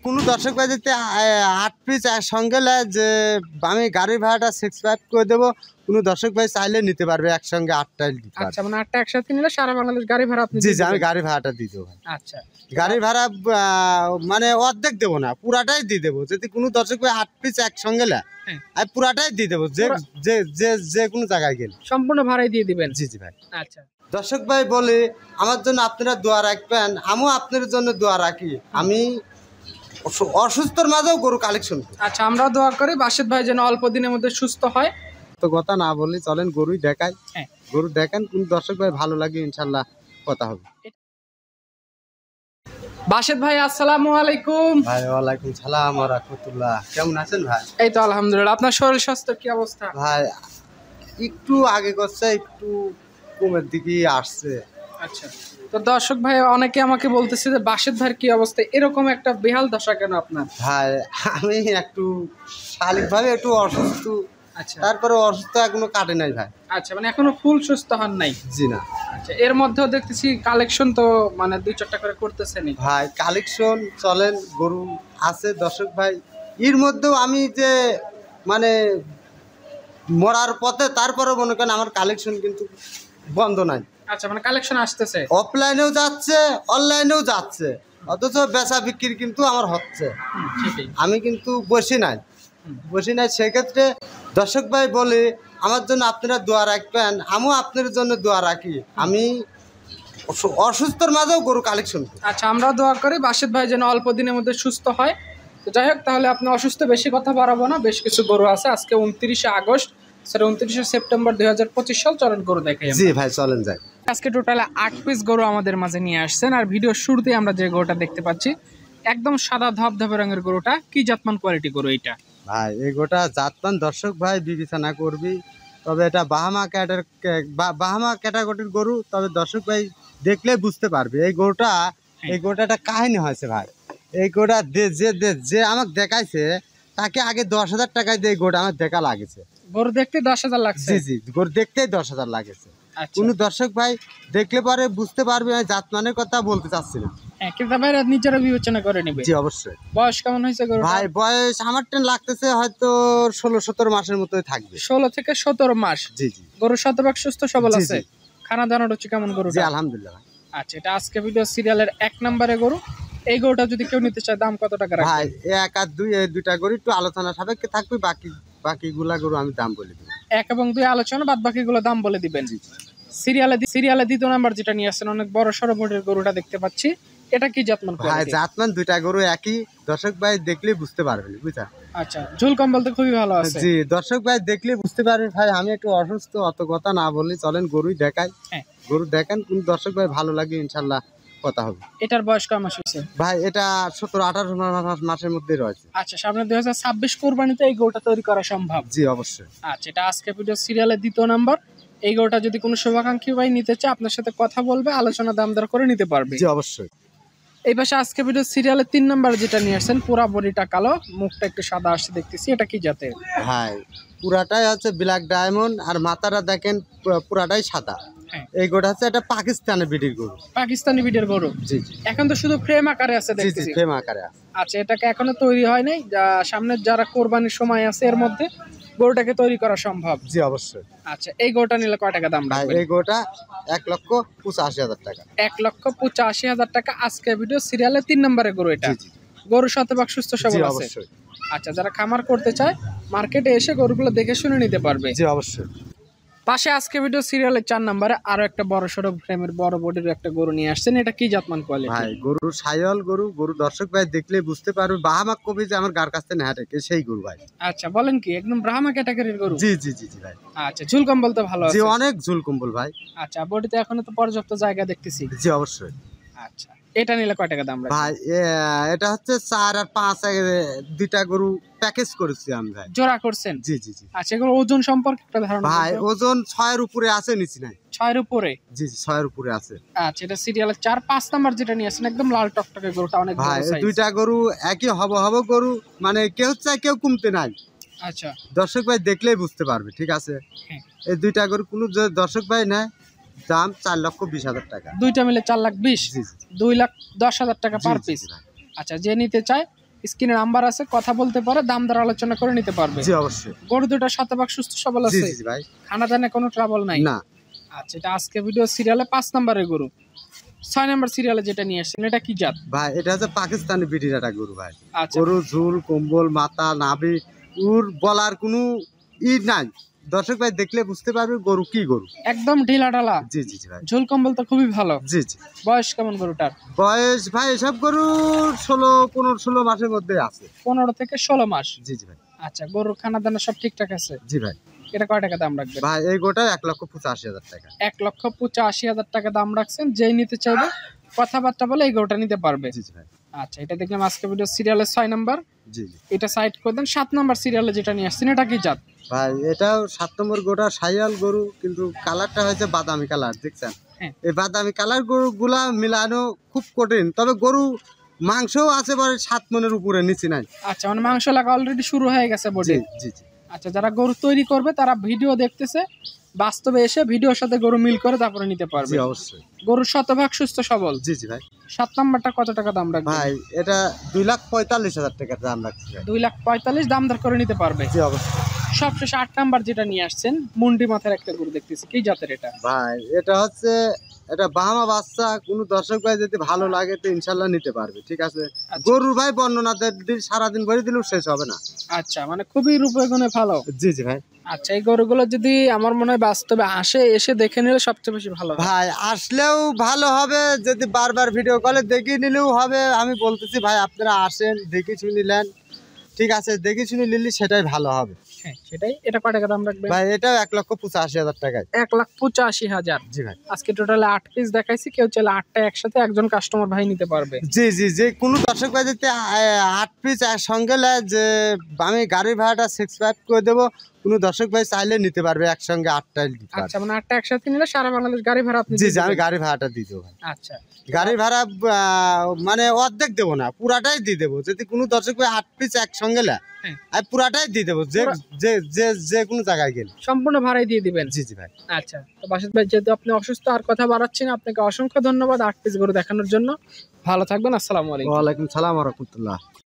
কোনো দর্শক ভাই যদি 8 পিস একসঙ্গে নেয় যে আমি গাড়ি ভাড়াটা 65 করে দেবো, কোনো দর্শক ভাই চাইলে নিতে পারবে একসঙ্গে 8টাই। আচ্ছা, মানে 8টা একসাথে নিলে সারা বাংলাদেশ গাড়ি ভাড়া আপনি? জি জি, আমি গাড়ি ভাড়াটা দিয়ে দেবো। আচ্ছা, গাড়ি ভাড়া মানে অর্ধেক দেবো না, পুরাটাই দিয়ে দেবো। যদি কোনো দর্শক ভাই 8 পিস একসঙ্গে নেয় আমি পুরাটাই দিয়ে দেবো, যে কোনো জায়গায় গেলে সম্পূর্ণ ভাড়াই দিয়ে দিবেন? জি জি ভাই। আচ্ছা, দর্শক ভাই বলে আমার জন্য আপনারা দোয়া রাখবেন, আমিও আপনার জন্য দোয়া রাখি। আমি অসুস্থর মাঝেও গরু কালেকশন করি। আচ্ছা, আমরা দোয়া করি বাসিত ভাই যেন অল্প দিনের মধ্যে সুস্থ হয়। তো কথা না বলি, চলেন গরুই দেখাই। গরু দেখেন, কোন দর্শক ভাই ভালো লাগে ইনশাল্লাহ কথা হবে। বাসিত ভাই আসসালামু আলাইকুম। ভাই ওয়ালাইকুম সালাম ওয়া রাহমাতুল্লাহ। কেমন আছেন ভাই? এই তো আলহামদুলিল্লাহ। আপনার শরীর স্বাস্থ্য কি অবস্থা? ভাই একটু আগে করছে, একটু কমের দিকে আসছে। আচ্ছা, তো দর্শক ভাই অনেকে আমাকে বলতেছে যে বাসিত ভাইয়ের কি অবস্থা, এরকম একটা বেহাল দশা কেন আপনার? ভাই আমি একটু শারীরিকভাবে একটু অসুস্থ। আচ্ছা, তারপরে অসুস্থ এখনো কাটে নাই ভাই। আচ্ছা, মানে এখনো ফুল সুস্থ হন নাই? জি না। আচ্ছা, এর মধ্যেও দেখতেছি কালেকশন তো মানে 2-4টা করে করতেছেন ভাই। কালেকশন চলেন, গরু আছে দর্শক ভাই। এর মধ্যেও আমি যে মানে মরার পথে, তারপরে মনে করেন আমার কালেকশন কিন্তু বন্ধ নাই। আচ্ছা, মানে কালেকশন আসতেছে, অফলাইনেও যাচ্ছে, অনলাইনেও যাচ্ছে, অথচ বেচা বিক্রি কিন্তু আমার হচ্ছে। আমি কিন্তু বসি নাই। সেক্ষেত্রে দর্শক ভাই বলে আমার জন্য আপনারা দোয়া রাখবেন, আমিও আপনার জন্য দোয়া রাখি। আমি অসুস্থর মাঝেও গরু কালেকশন করি। আচ্ছা, আমরা দোয়া করি বাসিত ভাই যেন অল্প দিনের মধ্যে সুস্থ হয়। তো যাই হোক, তাহলে আপনি অসুস্থ, বেশি কথা বাড়াবো না। বেশ কিছু গরু আছে আজকে 29শে আগস্ট, 29শে সেপ্টেম্বর 2025 সাল। চলেন গরু দেখাই। জি ভাই চলেন যাই। আজকে টোটাল 8 পিস গরু আমাদের মাঝে নিয়ে আসছেন। আর ভিডিওর শুরুতেই আমরা যে গরুটা দেখতে পাচ্ছি একদম সাদা ধবধবে রঙের গরুটা, কি জাতমান কোয়ালিটি গরু এটা? ভাই এই গোটা জাতমান দর্শক ভাই বিবেচনা করবি, তবে এটা বাহামা ক্যাটাগরির গরু। তবে দর্শক ভাই দেখলে বুঝতে পারবে এই গরুটা একটা কাহিনী হয়েছে ভাই। এই গরুটা যে আমাকে দেখাইছে তাকে আগে 10,000 টাকায় দিয়ে গরুটা আমার দেখা লাগেছে। গরু দেখতে 10,000 লাগছে? জি জি, গরু দেখতেই 10,000 লাগেছে। কোনো দর্শক ভাই দেখলে পরে বুঝতে পারবে আমি জাতমানের কথা বলতে চাচ্ছি না। কিন্তু ভাই নিজেরা বিবেচনা করে নেবে। জি অবশ্যই। বয়স কেমন হয়েছে গরু ভাই? বয়স আমার লাগতেছে হয়তো 16-17 মাসের মতোই থাকবে। 16 থেকে 17 মাস। জি জি। গরু শতভাগ সুস্থ সবল আছে? খানা দানা রুচি কেমন গরু? জি আলহামদুলিল্লাহ। আচ্ছা, এটা আজকে ভিডিও সিরিয়ালের 1 নম্বরে গরু। এই গরুটা যদি কেউ নিতে চায় দাম কত টাকা রাখবেন? ভাই 1 আর 2 এই দুইটা গরু একটু আলোচনা সাপেক্ষে থাকবে, বাকিগুলা গরু আমি দাম বলে দেব। 1 এবং 2 আলোচনা, বাদ বাকিগুলো দাম বলে দিবেন। সিরিয়ালে দ্বিতীয় নাম্বার যেটা নিয়ে আসছেন, অনেক বড় সড়ো বডির গরুটা দেখতে পাচ্ছি, এটা কি জাতমান? ভাই জাতমান দুইটা গরু একই, দর্শক ভাই দেখলে বুঝতে পারবেন, বুঝছেন? আচ্ছা, ঝুল কম্বল তো খুবই ভালো আছে। জি, দর্শক ভাই দেখলে বুঝতে পারবে। ভাই আমি একটু অসুস্থ, অত কথা না বলি, চলেন গরুই দেখাই। গরু দেখেন, কোন দর্শক ভাই ভালো লাগে ইনশাল্লাহ কথা হবে। এটার বয়স কয় মাস হয়েছে? ভাই এটা 17-18 মাসের মধ্যে রয়েছে। আচ্ছা, সামনে 2026 কুরবানিতে এই গরুটা তৈরি করা সম্ভব? জি অবশ্যই। আচ্ছা, এটা আজকে ভিডিও সিরিয়ালের দ্বিতীয় নাম্বার। এই গরুটা যদি কোনো শুভাকাঙ্ক্ষী ভাই নিতে চায় আপনার সাথে কথা বলবে, আলোচনা দাম দর করে নিতে পারবে। জি অবশ্যই। এই পাশে আজকে ভিডিও সিরিয়ালের 3 নাম্বার যেটা নিয়ে আসছেন, পুরা বডিটা কালো, মুখটা একটু সাদা আসছে দেখতেছি, এটা কি জাতের? ভাই পুরাটাই হচ্ছে ব্ল্যাক ডায়মন্ড, আর মাথাটা দেখেন পুরাটাই সাদা। এই গরুটা হচ্ছে একটা পাকিস্তানি ব্রিডের গরু। পাকিস্তানি ব্রিডের গরু? জি জি। এখন তো শুধু ফ্রেম আকারে আছে দেখতেছি। জি জি, ফ্রেম আকারে আছে। আচ্ছা, এটাকে এখনো তৈরি হয় নাই, সামনে যারা কোরবানির সময় আছে এর মধ্যে গরুটাকে তৈরি করা সম্ভব? জি অবশ্যই। আচ্ছা, এই গরুটা নিলে কয় টাকা দাম রাখবেন? এই গরুটা 1,85,000 টাকা। 1,85,000 টাকা। আজকে ভিডিও সিরিয়ালে 3 নম্বরে গরু এটা। গরু শতভাগ সুস্থ সবল আছে? অবশ্যই। আচ্ছা, যারা খামার করতে চায় মার্কেটে এসে গরুগুলো দেখে শুনে নিতে পারবে? জি অবশ্যই। পাশে আজকে ভিডিও সিরিয়ালের 4 নম্বরে আরো একটা বড় সড়ো ফ্রেমের বড় বডির একটা গরু নিয়ে আসছেন, এটা কি জাতমান কোয়ালিটি? ভাই গরু সাইওয়াল গরু দর্শক ভাই দেখলে বুঝতে পারবে, বাহামা কবি যে আমার গার কাছ থেকে নেহাটে সেই গরু ভাই। আচ্ছা, বলেন কি একদম ব্রাহ্মা ক্যাটাগরির গরু? জি জি জি জি ভাই। আচ্ছা, ঝুল কম্বল তো ভালো আছে? জি অনেক ঝুল কম্বল ভাই। আচ্ছা, বডিতে এখনো তো পর্যাপ্ত জায়গা দেখতেছি? জি অবশ্যই। আচ্ছা, এটা নিলে কয় টাকা দাম রাখবেন? ভাই এটা হচ্ছে 4 আর 5 দুইটা গরু প্যাকেজ করেছি আমি ভাই। জোড়া করছেন? জি জি জি। আচ্ছা, এগুলো ওজন সম্পর্কে একটা ধারণা ভাই ওজন 6 এর উপরে আছে, নিচে নাই। 6 এর উপরে? জি জি 6 এর উপরে আছে। আচ্ছা, এটা সিরিয়ালের 4-5 নাম্বার যেটা নিয়ে আসেন, একদম লাল টকটকে গরুটা, অনেক বড় ভাই সাইজ। দুইটা গরু একই হব গরু, মানে কেউ চাই কেউ কমতে নাই। আচ্ছা, দর্শক ভাই দেখলেই বুঝতে পারবে, ঠিক আছে? এই দুইটা গরু কোনো দর্শক ভাই নেয় দাম 4,20,000 টাকা। দুইটা মিলে 4,20,000? জি জি। 2,10,000 টাকা পার পিস? ভাই। আচ্ছা, যে নিতে চায় স্ক্রিনে নাম্বার আছে, কথা বলতে পারে, দাম দর আলোচনা করে নিতে পারবে। জি অবশ্যই। গরু দুটো শতভাগ সুস্থ সবল জি আছে, জি ভাই। খানা দানে কোনো ট্রাবল নাই না। আচ্ছা, এটা আজকে ভিডিও সিরিয়ালে 5 নম্বরের গরু। 6 নম্বর সিরিয়ালে যেটা নিয়ে আসছেন এটা কি জাত ভাই? এটা হচ্ছে পাকিস্তানি বিটির একটা গরু ভাই। আচ্ছা, গরু ঝুল, কম্বল, মাথা, নাভি, উর বলার কোনো ই নাই। দর্শক ভাই দেখলে বুঝতে পারবে গরু কি গরু। একদম ঢিলা ঢালা। জি জি জি ভাই। ঝোল কম্বল তো খুবই ভালো। জি জি। বয়স কেমন গরুটার? বয়স ভাই এসব গরু 15-16 মাসের মধ্যে আছে। 15 থেকে 16 মাস। জি জি ভাই। আচ্ছা, গরুর খানা দানা সব ঠিকঠাক আছে? জি ভাই। এটা কয় টাকা দাম রাখবেন? ভাই এই গোটা 1,85,000 টাকা। 1,85,000 টাকা দাম রাখছেন। যেই নিতে চাইবে কথাবার্তা বলে এই গরুটা নিতে পারবে। জি জি ভাই। আচ্ছা, এটা দেখলাম আজকে ভিডিও সিরিয়ালের 6 নাম্বার। জি জি। এটা সাইড করে দেন। 7 নাম্বার সিরিয়ালে যেটা নিয়ে আসছেন এটা কি জাত? ভাই এটাও 7 নম্বর গোটা শাহিওয়াল গরু, কিন্তু কালারটা হয়েছে বাদামি কালার, দেখছেন? হ্যাঁ। এই বাদামি কালার গরুগুলা মিলানো খুব কঠিন, তবে গরু মাংসও আছে পরে 7 মনের উপরে, নিচে নাই। আচ্ছা, মানে মাংস লাগা অলরেডি শুরু হয়ে গেছে জি বডি। জি জি। আচ্ছা, যারা গরু তৈরি করবে তারা ভিডিও দেখতেছে, বাস্তবে এসে ভিডিওর সাথে গরু মিল করে তারপরে নিতে পারবে। জি অবশ্যই। গরু শতভাগ সুস্থ সবল। জি জি ভাই। 7 নাম্বারটা কত টাকা দাম রাখবে? ভাই এটা 2,45,000 টাকা দাম রাখছি ভাই। 2,45,000 দাম দর করে নিতে পারবে। জি অবশ্যই। সবশেষে 8 নাম্বার যেটা নিয়ে আসছেন মুন্ডি মাথার একটা গরু দেখতেছি, কি জাতের এটা? ভাই এটা হচ্ছে এটা বাহামা বাচ্চা। কোনো দর্শক ভাই যদি ভালো লাগে তো ইনশাল্লাহ নিতে পারবে, ঠিক আছে? আচ্ছা। গরুর ভাই বর্ণনা সারাদিন ভরে দিলেও শেষ হবে না। আচ্ছা, মানে খুবই রূপে গুণে ভালো। জি জি ভাই। আচ্ছা, এই গরুগুলো যদি আমার মনে হয় বাস্তবে আসে, এসে দেখে নিলে সবচেয়ে বেশি ভালো হয়। ভাই আসলেও ভালো হবে, যদি বারবার ভিডিও কলে দেখিয়ে নিলেও হবে। আমি বলতেছি ভাই আপনারা আসেন, দেখে শুনে নিলেন, ঠিক আছে? দেখে শুনে নিলে সেটাই ভালো হবে। হ্যাঁ, সেটাই। এটা কয় টাকা দাম রাখবে? ভাই এটাও 1,85,000 টাকায়। 1,85,000। জি ভাই। আজকে টোটালে 8 পিস দেখাইছি, কেউ চাইলে 8টা একসাথে একজন কাস্টমার ভাই নিতে পারবে। জি জি। যে কোনো দর্শক ভাই যদি 8 পিস সঙ্গে নেয়, যে আমি গাড়ির ভাড়াটা 65 করে দেবো, কোনো দর্শক ভাই চাইলে নিতে পারবে একসঙ্গে 8টাই। আচ্ছা, মানে 8টা একসাথে নিলে সারা বাংলাদেশ গাড়ি ভাড়া আপনি জি দিয়ে জি, আমি দিবেন? গাড়ি ভাড়াটা দিয়ে দেবো ভাই। আচ্ছা, গাড়ি ভাড়া মানে অর্ধেক দেবো না, পুরাটাই দিয়ে দেবো। যদি কোনো দর্শক ভাই 8 পিস একসঙ্গে নেয়, হ্যাঁ। আমি পুরাটাই দিয়ে দেবো, যে যে যে যে কোনো জায়গায় গেলে। সম্পূর্ণ ভাড়াই দিয়ে দিবেন? জি জি ভাই। আচ্ছা, তো বাসিত ভাই যেহেতু আপনি অসুস্থ আর কথা বাড়াচ্ছি না, আপনাকে অসংখ্য ধন্যবাদ 8 পিস গরু দেখানোর জন্য। ভালো থাকবেন। আসসালামু আলাইকুম। ওয়ালাইকুম সালাম ওয়া রাহমাতুল্লাহ।